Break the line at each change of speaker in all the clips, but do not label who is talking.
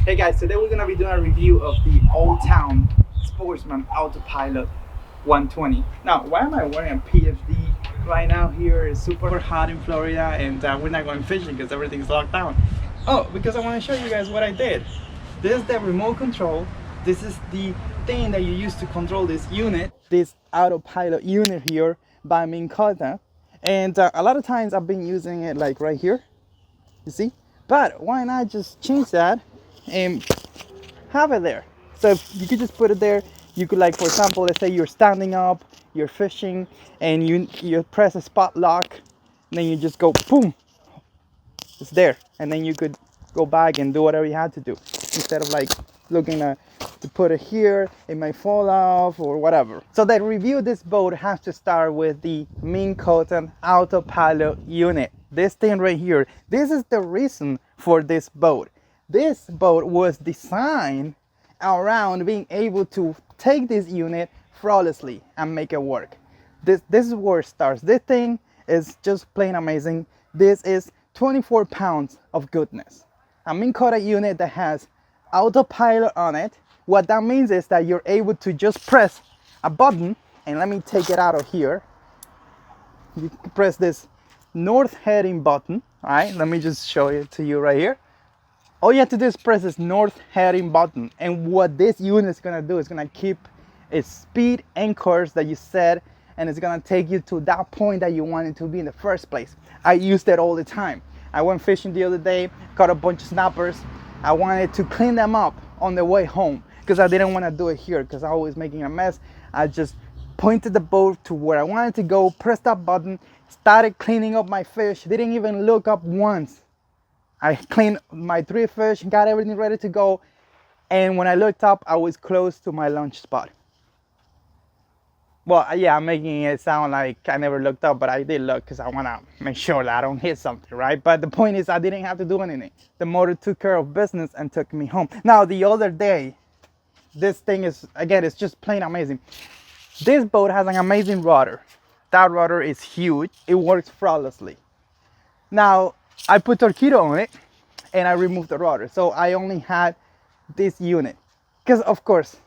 Hey guys, today we're gonna be doing a review of the old Town Sportsman AutoPilot 120. Now, why am I wearing a PFD right now? Here is super hot in Florida, and we're not going fishing because everything's locked down. Oh, because I want to show you guys what I did. This is the remote control. This is the thing that you use to control this unit, this AutoPilot unit here by Minn Kota. And a lot of times I've been using it like right here, you see? But why not just change that and have it there? So you could just put it there. You could, like, for example, let's say you're standing up, you're fishing, and you press a spot lock, and then you just go boom, it's there, and then you could go back and do whatever you had to do instead of like looking to put it here, it might fall off or whatever. So the review of this boat has to start with the Minn Kota AutoPilot unit. This thing right here, this is the reason for this boat. This boat was designed around being able to take this unit flawlessly and make it work. This is where it starts. This thing is just plain amazing. This is 24 pounds of goodness. A Minn Kota unit that has autopilot on it. What that means is that you're able to just press a button, and let me take it out of here. You press this north heading button. All right, let me just show it to you right here. All you have to do is press this north heading button, and what this unit is gonna do is gonna keep its speed and course that you set, and it's gonna take you to that point that you want it to be in the first place. I use that all the time. I went fishing the other day, caught a bunch of snappers. I wanted to clean them up on the way home because I didn't want to do it here because I was making a mess. I just pointed the boat to where I wanted to go, pressed that button, started cleaning up my fish, didn't even look up once. I cleaned my 3 fish, got everything ready to go, and when I looked up, I was close to my lunch spot. Well, yeah, I'm making it sound like I never looked up, but I did look because I want to make sure that I don't hit something, right? But the point is, I didn't have to do anything. The motor took care of business and took me home. Now, the other day, this thing is, again, it's just plain amazing. This boat has an amazing rudder. That rudder is huge. It works flawlessly. Now, I put torpedo on it, and I removed the rudder. So I only had this unit. Because, of course,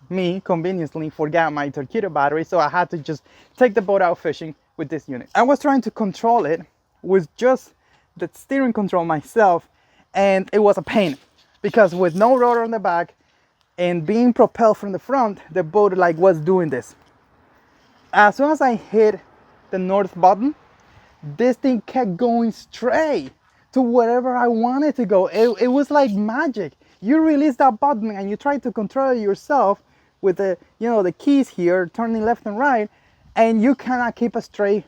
me conveniently forgot my torpedo battery, so I had to just take the boat out fishing with this unit. I was trying to control it with just the steering control myself, and it was a pain because with no rotor on the back and being propelled from the front, the boat like was doing this. As soon as I hit the north button, this thing kept going straight to wherever I wanted to go. It was like magic. You release that button and you try to control it yourself with the, the keys here, turning left and right, and you cannot keep a straight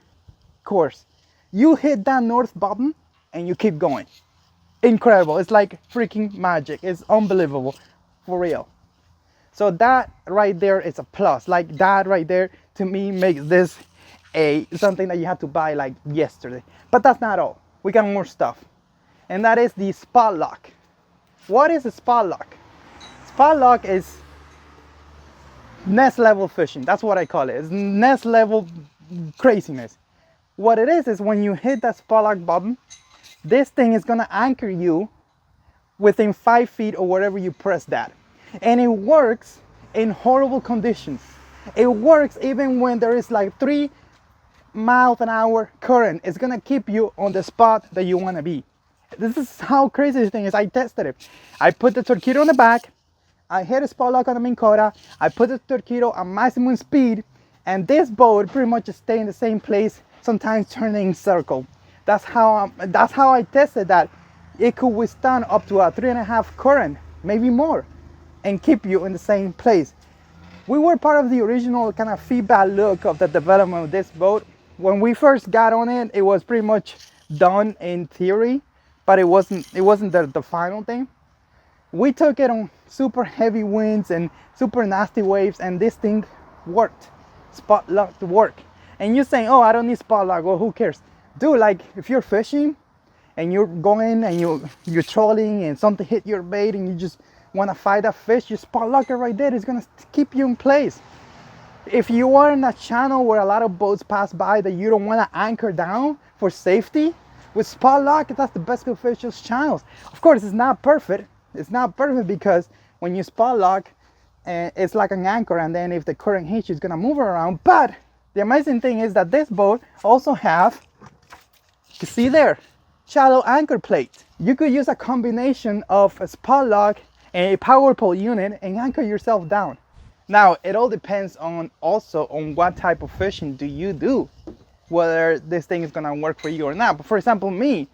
course. You hit that north button and you keep going. Incredible. It's like freaking magic. It's unbelievable, for real. So that right there is a plus. Like that right there to me makes this something that you have to buy like yesterday. But that's not all. We got more stuff, and that is the spot lock. What is a spot lock? Spot lock is next level fishing. That's what I call it. It's next level craziness. What it is when you hit that spot lock button, this thing is gonna anchor you within 5 feet or wherever you press that. And it works in horrible conditions. It works even when there is like 3 miles an hour current. It's gonna keep you on the spot that you wanna be. This is how crazy this thing is. I tested it. I put the torpedo on the back, I hit a spot lock on the Minn Kota, I put the torpedo at maximum speed, and this boat pretty much just stay in the same place, sometimes turning in circle. That's how I tested that. It could withstand up to a 3.5 current, maybe more, and keep you in the same place. We were part of the original kind of feedback look of the development of this boat. When we first got on it, it was pretty much done in theory, but it wasn't the final thing. We took it on super heavy winds and super nasty waves, and this thing worked. Spot lock to work. And you're saying, oh, I don't need spot lock. Well, who cares? Dude, like if you're fishing and you're going and you're trolling and something hit your bait and you just want to fight that fish, your spot locker right there is going to keep you in place. If you are in a channel where a lot of boats pass by that you don't want to anchor down for safety, with spot lock, that's the best of fish those channels. Of course, it's not perfect. it's not perfect because when you spot lock, it's like an anchor, and then if the current hits you, it's gonna move around. But the amazing thing is that this boat also have, you see there, shallow anchor plate. You could use a combination of a spot lock and a power pole unit and anchor yourself down. Now, it all depends on also on what type of fishing do you do, whether this thing is gonna work for you or not. But for example, me,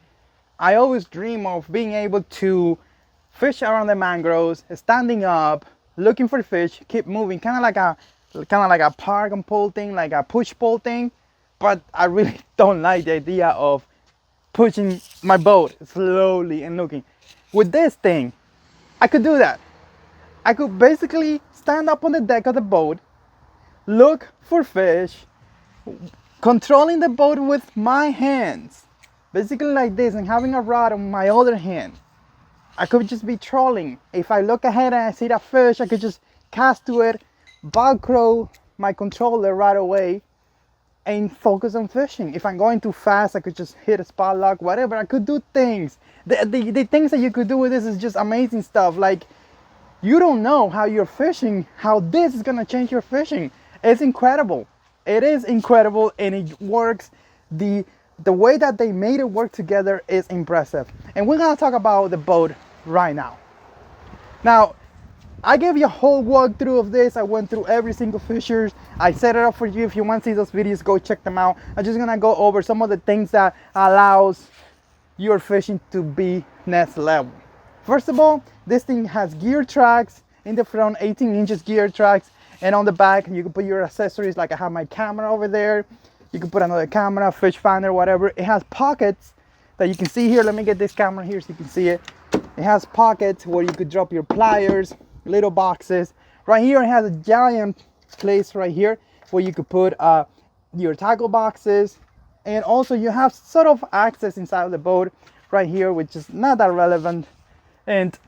I always dream of being able to fish around the mangroves, standing up, looking for fish, keep moving, kind of like a park and pull thing, like a push pull thing. But I really don't like the idea of pushing my boat slowly and looking. With this thing, I could do that. I could basically stand up on the deck of the boat, look for fish, controlling the boat with my hands, basically like this, and having a rod on my other hand. I could just be trolling. If I look ahead and I see that fish, I could just cast to it, velcro my controller right away, and focus on fishing. If I'm going too fast, I could just hit a spot lock, whatever. I could do things. The things that you could do with this is just amazing stuff. Like, you don't know how you're fishing, how this is gonna change your fishing. It's incredible. It is incredible, and it works. The way that they made it work together is impressive. And we're gonna talk about the boat right now. Now, I gave you a whole walkthrough of this. I went through every single fishers. I set it up for you. If you want to see those videos, go check them out. I'm just gonna go over some of the things that allows your fishing to be next level. First of all, this thing has gear tracks in the front, 18 inches gear tracks, and on the back you can put your accessories. Like I have my camera over there. You can put another camera, fish finder, whatever. It has pockets that you can see here. Let me get this camera here so you can see it. It has pockets where you could drop your pliers, little boxes. Right here it has a giant place right here where you could put your tackle boxes, and also you have sort of access inside of the boat right here, which is not that relevant, and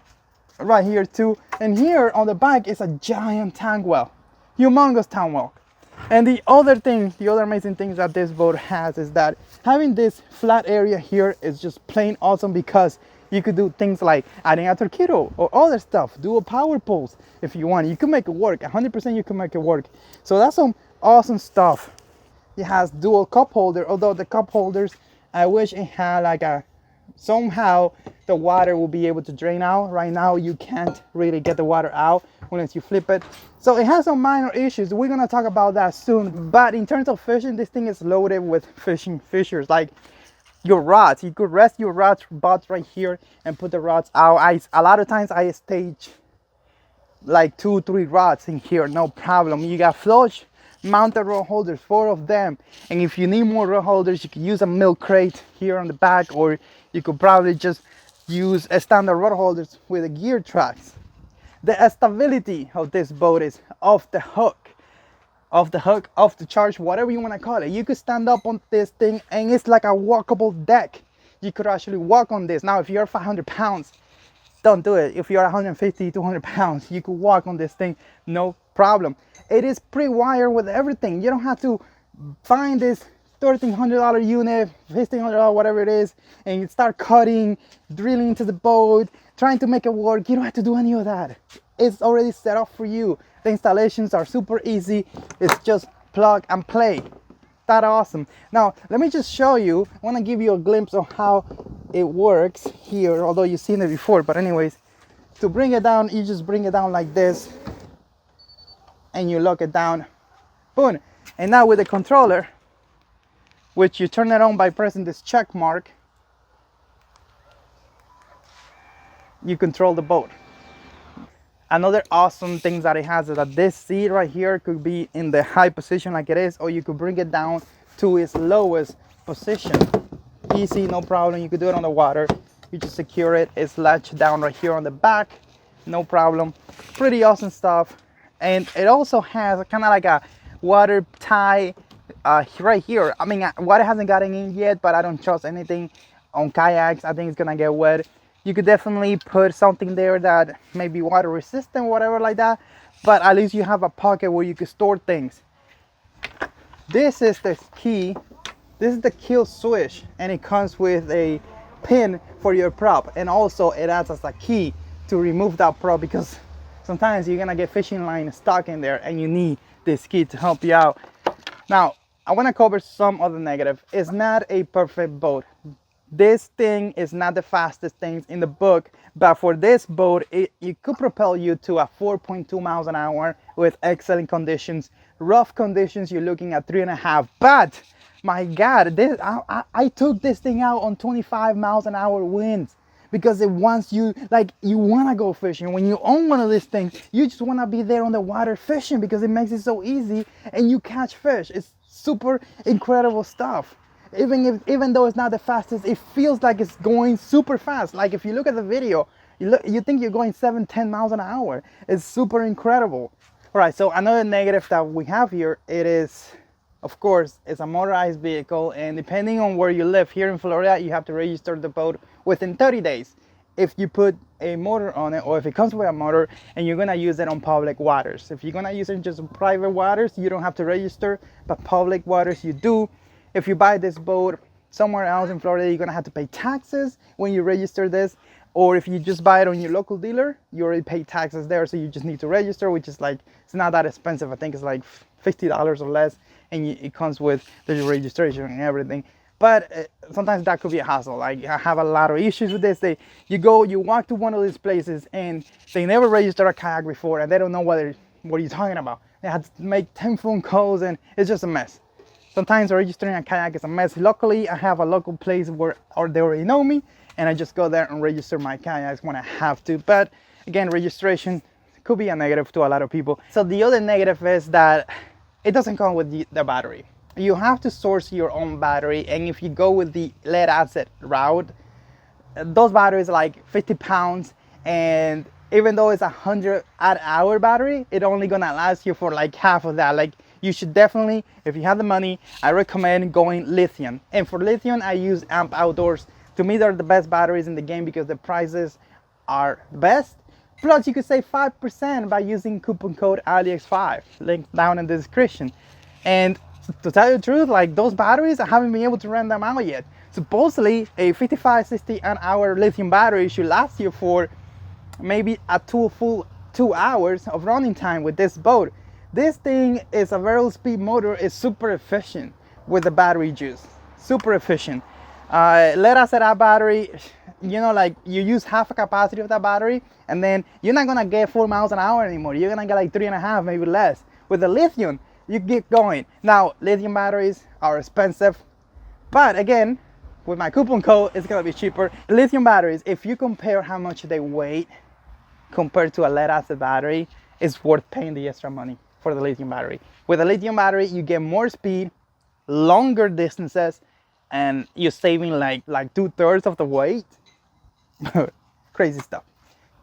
right here too. And here on the back is a giant tank well, humongous tank well. And the other amazing thing that this boat has is that having this flat area here is just plain awesome, because you could do things like adding a torpedo or other stuff, dual power poles if you want. You can make it work, 100% you can make it work. So that's some awesome stuff. It has dual cup holder, although the cup holders, I wish it had like somehow the water will be able to drain out. Right now you can't really get the water out unless you flip it. So it has some minor issues. We're gonna talk about that soon. But in terms of fishing, this thing is loaded with fishing features, like your rods. You could rest your rods butts right here and put the rods out. A lot of times I stage like 2-3 rods in here, no problem. You got flush mounted rod holders, 4 of them. And if you need more rod holders, you could use a milk crate here on the back, or you could probably just use a standard rod holders with the gear tracks. The stability of this boat is off the hook, off the charge, whatever you want to call it. You could stand up on this thing and it's like a walkable deck. You could actually walk on this. Now, if you're 500 pounds, don't do it. If you're 150, 200 pounds, you could walk on this thing, no problem. It is pre-wired with everything. You don't have to find this $1,300 unit, $1,500, whatever it is, and you start cutting, drilling into the boat, trying to make it work. You don't have to do any of that. It's already set up for you. The installations are super easy. It's just plug and play. That awesome. Now, let me just show you. I want to give you a glimpse of how it works here, although you've seen it before. But anyways, to bring it down, you just bring it down like this, and you lock it down. Boom. And now with the controller, which you turn it on by pressing this check mark, you control the boat. Another awesome thing that it has is that this seat right here could be in the high position like it is, or you could bring it down to its lowest position. Easy, no problem. You could do it on the water. You just secure it. It's latched down right here on the back, no problem. Pretty awesome stuff. And it also has kind of like a water tie right here. I mean, water hasn't gotten in yet, but I don't trust anything on kayaks. I think it's gonna get wet. You could definitely put something there that may be water resistant, whatever like that, but at least you have a pocket where you can store things. This is the key. This is the kill switch, and it comes with a pin for your prop, and also it acts as a key to remove that prop, because sometimes you're gonna get fishing line stuck in there and you need this kit to help you out. Now, I want to cover some other negative. It's not a perfect boat. This thing is not the fastest thing in the book, but for this boat, it could propel you to a 4.2 miles an hour with excellent conditions. Rough conditions, you're looking at 3.5. But my God, I took this thing out on 25 miles an hour winds, because it wants you, like, you want to go fishing. When you own one of these things, you just want to be there on the water fishing, because it makes it so easy and you catch fish. It's super incredible stuff. Even though it's not the fastest, it feels like it's going super fast. Like if you look at the video, you think you're going 7-10 miles an hour. It's super incredible. All right, so another negative that we have here, it is, of course, it's a motorized vehicle, and depending on where you live here in Florida, you have to register the boat within 30 days if you put a motor on it, or if it comes with a motor and you're gonna use it on public waters. If you're gonna use it just on private waters, you don't have to register, but public waters you do. If you buy this boat somewhere else in Florida, you're gonna have to pay taxes when you register this, or if you just buy it on your local dealer, you already pay taxes there, so you just need to register, which is like, it's not that expensive. I think it's like $50 or less, and it comes with the registration and everything. But sometimes that could be a hassle. Like, I have a lot of issues with this. You walk to one of these places and they never registered a kayak before, and they don't know what you're talking about. They had to make 10 phone calls, and it's just a mess. Sometimes registering a kayak is a mess. Luckily, I have a local place where they already know me, and I just go there and register my kayaks when I have to. But again, registration could be a negative to a lot of people. So the other negative is that it doesn't come with the battery. You have to source your own battery, and if you go with the lead acid route, those batteries are like 50 pounds, and even though it's a 100-hour battery, it only gonna last you for like half of that. Like, you should definitely, if you have the money, I recommend going lithium. And for lithium, I use Amp Outdoors. To me, they're the best batteries in the game because the prices are the best. Plus, you could save 5% by using coupon code Aliex5, link down in the description. And to tell you the truth, like, those batteries, I haven't been able to rent them out yet. Supposedly, a 55-60 an hour lithium battery should last you for maybe a full 2 hours of running time with this boat. This thing is a variable speed motor. It's super efficient with the battery juice. Super efficient. Lead acid battery, you know, like, you use half the capacity of that battery, and then you're not gonna get 4 miles an hour anymore. You're gonna get like 3.5, maybe less. With the lithium, you keep going. Now, lithium batteries are expensive, but again, with my coupon code, it's gonna be cheaper. Lithium batteries, if you compare how much they weigh compared to a lead acid battery, it's worth paying the extra money for the lithium battery. With a lithium battery, you get more speed, longer distances, and you're saving like 2/3 of the weight. Crazy stuff.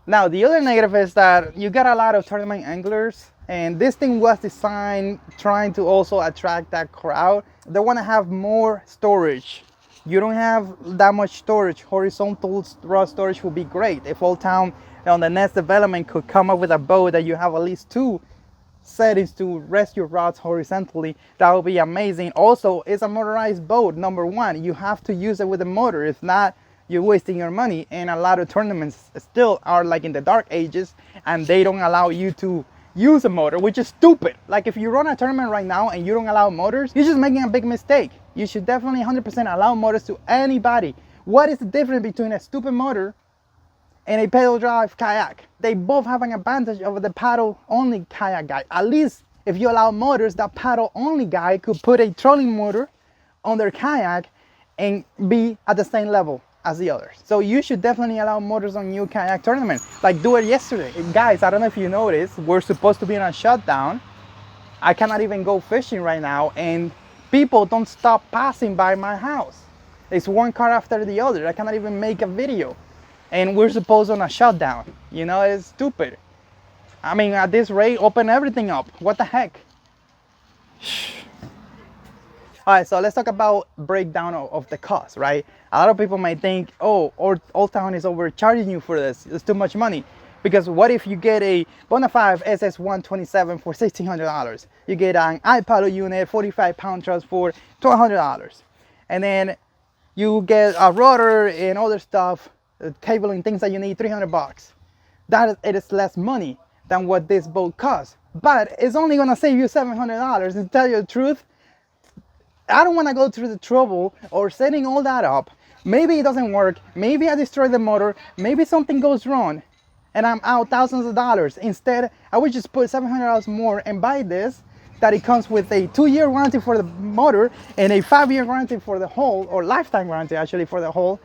Now, the other negative is that you got a lot of tournament anglers, and this thing was designed trying to also attract that crowd. They want to have more storage. You don't have that much storage. Horizontal rod storage would be great. If Old Town on the next development could come up with a boat that you have at least 2 settings to rest your rods horizontally, that would be amazing. Also, it's a motorized boat. Number one, you have to use it with a motor. If not, you're wasting your money. And a lot of tournaments still are like in the dark ages, and they don't allow you to use a motor, which is stupid. Like, if you run a tournament right now and you don't allow motors, you're just making a big mistake. You should definitely 100% allow motors to anybody. What is the difference between a stupid motor and a pedal drive kayak? They both have an advantage over the paddle only kayak guy. At least if you allow motors, that paddle only guy could put a trolling motor on their kayak and be at the same level as the others. So you should definitely allow motors on your kayak tournament. Like, do it yesterday. Guys, I don't know if you noticed, we're supposed to be in a shutdown. I cannot even go fishing right now, and people don't stop passing by my house. It's one car after the other. I cannot even make a video. And we're supposed on a shutdown. You know, it's stupid. I mean, at this rate, open everything up. What the heck? All right, so let's talk about breakdown of the cost, right? A lot of people might think, oh, Old Town is overcharging you for this. It's too much money. Because what if you get a Bonafide SS127 for $1,600? You get an iPilot unit, 45-pound truss for $1,200. And then you get a rudder and other stuff, cabling, things that you need, $300. that it is less money than what this boat costs. But it's only gonna save you $700. And to tell you the truth, I don't wanna go through the trouble or setting all that up. Maybe it doesn't work, maybe I destroy the motor, maybe something goes wrong and I'm out thousands of dollars. Instead, I would just put $700 more and buy this, that it comes with a 2-year warranty for the motor and a 5-year warranty for the hull, or lifetime warranty actually for the hull,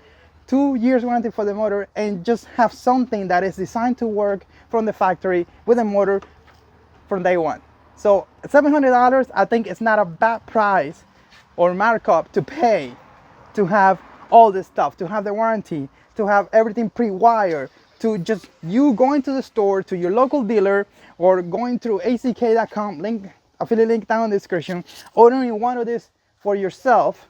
2 years warranty for the motor, and just have something that is designed to work from the factory with a motor from day one. So $700, I think it's not a bad price or markup to pay to have all this stuff, to have the warranty, to have everything pre-wired, to just you going to the store, to your local dealer, or going through ack.com, link, affiliate link down in the description, ordering one of this for yourself,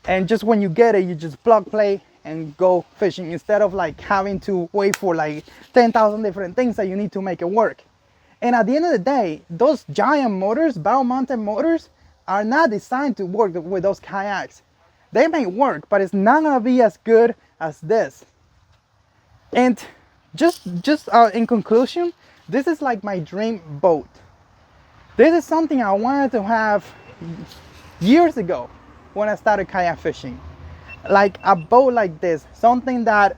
and just when you get it, you just plug play and go fishing, instead of like having to wait for like 10,000 different things that you need to make it work. And at the end of the day, those giant motors, bow mounted motors, are not designed to work with those kayaks. They may work, but it's not gonna be as good as this. And just in conclusion, this is like my dream boat. This is something I wanted to have years ago when I started kayak fishing. Like a boat like this, something that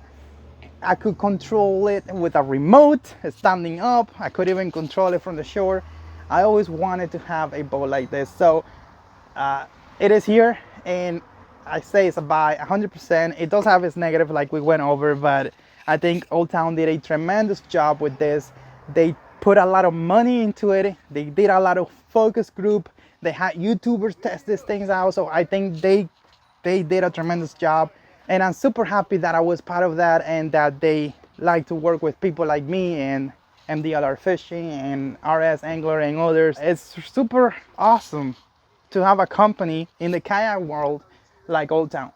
I could control it with a remote, standing up. I could even control it from the shore. I always wanted to have a boat like this. So it is here, and I say it's a buy 100%. It does have its negative like we went over, but I think Old Town did a tremendous job with this. They put a lot of money into it. They did a lot of focus group. They had YouTubers test these things out. So I think they did a tremendous job. And I'm super happy that I was part of that, and that they like to work with people like me and MDLR Fishing and RS Angler and others. It's super awesome to have a company in the kayak world like Old Town.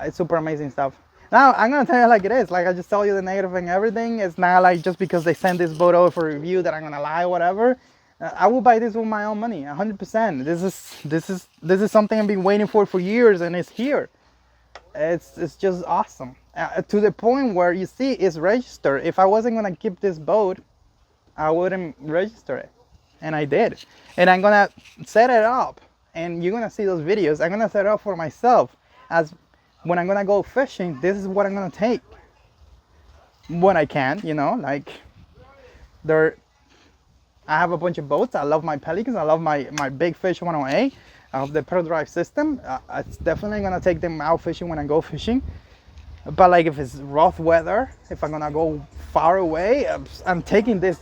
It's super amazing stuff. Now I'm gonna tell you like it is. Like I just tell you the negative and everything. It's not like just because they send this boat over for review that I'm gonna lie or whatever. I will buy this with my own money, 100%. This is something I've been waiting for years, and it's here. It's just awesome, to the point where you see it's registered. If I wasn't gonna keep this boat, I wouldn't register it, and I did. And I'm gonna set it up, and you're gonna see those videos. I'm gonna set it up for myself, as when I'm gonna go fishing, this is what I'm gonna take when I can, you know. Like I have a bunch of boats. I love my Pelicans, I love my Big Fish 108. I have the pedal drive system. It's definitely gonna take them out fishing when I go fishing. But like if it's rough weather, if I'm gonna go far away, I'm taking this.